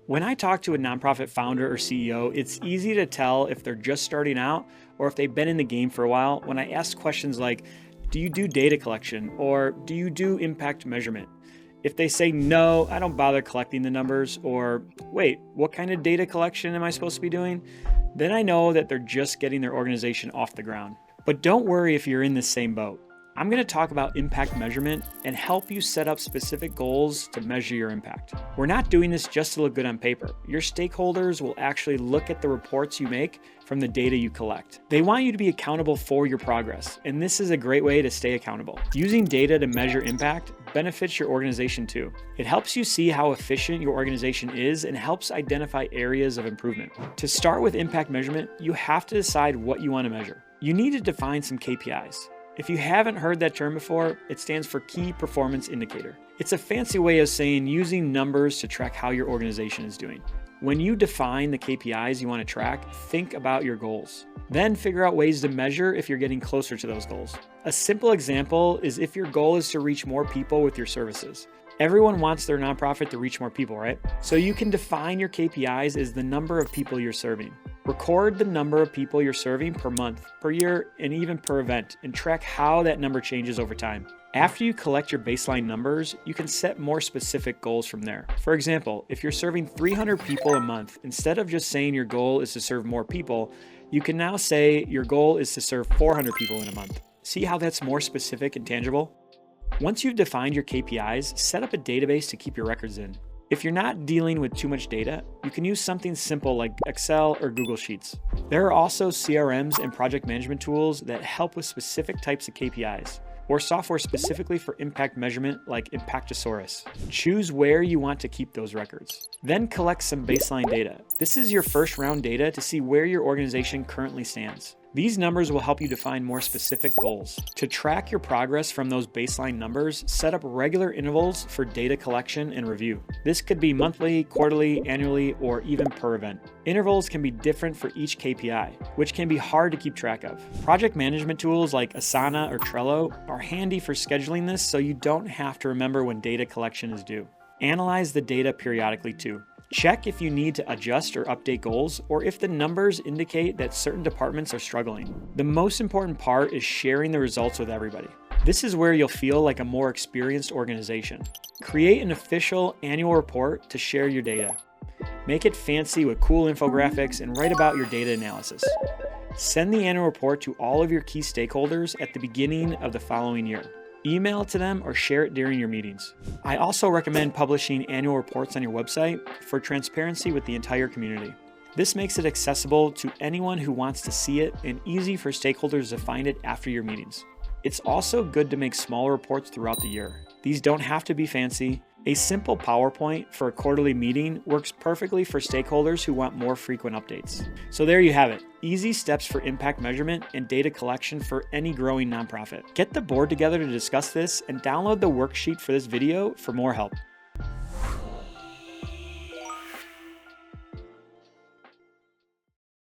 When I talk to a nonprofit founder or CEO, it's easy to tell if they're just starting out or if they've been in the game for a while when I ask questions like, do you do data collection or do you do impact measurement? If they say, no, I don't bother collecting the numbers, or wait, what kind of data collection am I supposed to be doing? Then I know that they're just getting their organization off the ground. But don't worry if you're in the same boat. I'm going to talk about impact measurement and help you set up specific goals to measure your impact. We're not doing this just to look good on paper. Your stakeholders will actually look at the reports you make from the data you collect. They want you to be accountable for your progress, and this is a great way to stay accountable. Using data to measure impact benefits your organization too. It helps you see how efficient your organization is and helps identify areas of improvement. To start with impact measurement, you have to decide what you want to measure. You need to define some KPIs. If you haven't heard that term before, it stands for Key Performance Indicator. It's a fancy way of saying using numbers to track how your organization is doing. When you define the KPIs you want to track, think about your goals. Then figure out ways to measure if you're getting closer to those goals. A simple example is if your goal is to reach more people with your services. Everyone wants their nonprofit to reach more people, right? So you can define your KPIs as the number of people you're serving. Record the number of people you're serving per month, per year, and even per event, and track how that number changes over time. After you collect your baseline numbers, you can set more specific goals from there. For example, if you're serving 300 people a month, instead of just saying your goal is to serve more people, you can now say your goal is to serve 400 people in a month. See how that's more specific and tangible? Once you've defined your KPIs, set up a database to keep your records in. If you're not dealing with too much data, you can use something simple like Excel or Google Sheets. There are also CRMs and project management tools that help with specific types of KPIs, or software specifically for impact measurement like Impactosaurus. Choose where you want to keep those records. Then collect some baseline data. This is your first round data to see where your organization currently stands. These numbers will help you define more specific goals. To track your progress from those baseline numbers, set up regular intervals for data collection and review. This could be monthly, quarterly, annually, or even per event. Intervals can be different for each KPI, which can be hard to keep track of. Project management tools like Asana or Trello are handy for scheduling this so you don't have to remember when data collection is due. Analyze the data periodically too. Check if you need to adjust or update goals, or if the numbers indicate that certain departments are struggling. The most important part is sharing the results with everybody. This is where you'll feel like a more experienced organization. Create an official annual report to share your data. Make it fancy with cool infographics and write about your data analysis. Send the annual report to all of your key stakeholders at the beginning of the following year. Email it to them or share it during your meetings. I also recommend publishing annual reports on your website for transparency with the entire community. This makes it accessible to anyone who wants to see it and easy for stakeholders to find it after your meetings. It's also good to make small reports throughout the year. These don't have to be fancy. A simple PowerPoint for a quarterly meeting works perfectly for stakeholders who want more frequent updates. So there you have it. Easy steps for impact measurement and data collection for any growing nonprofit. Get the board together to discuss this and download the worksheet for this video for more help.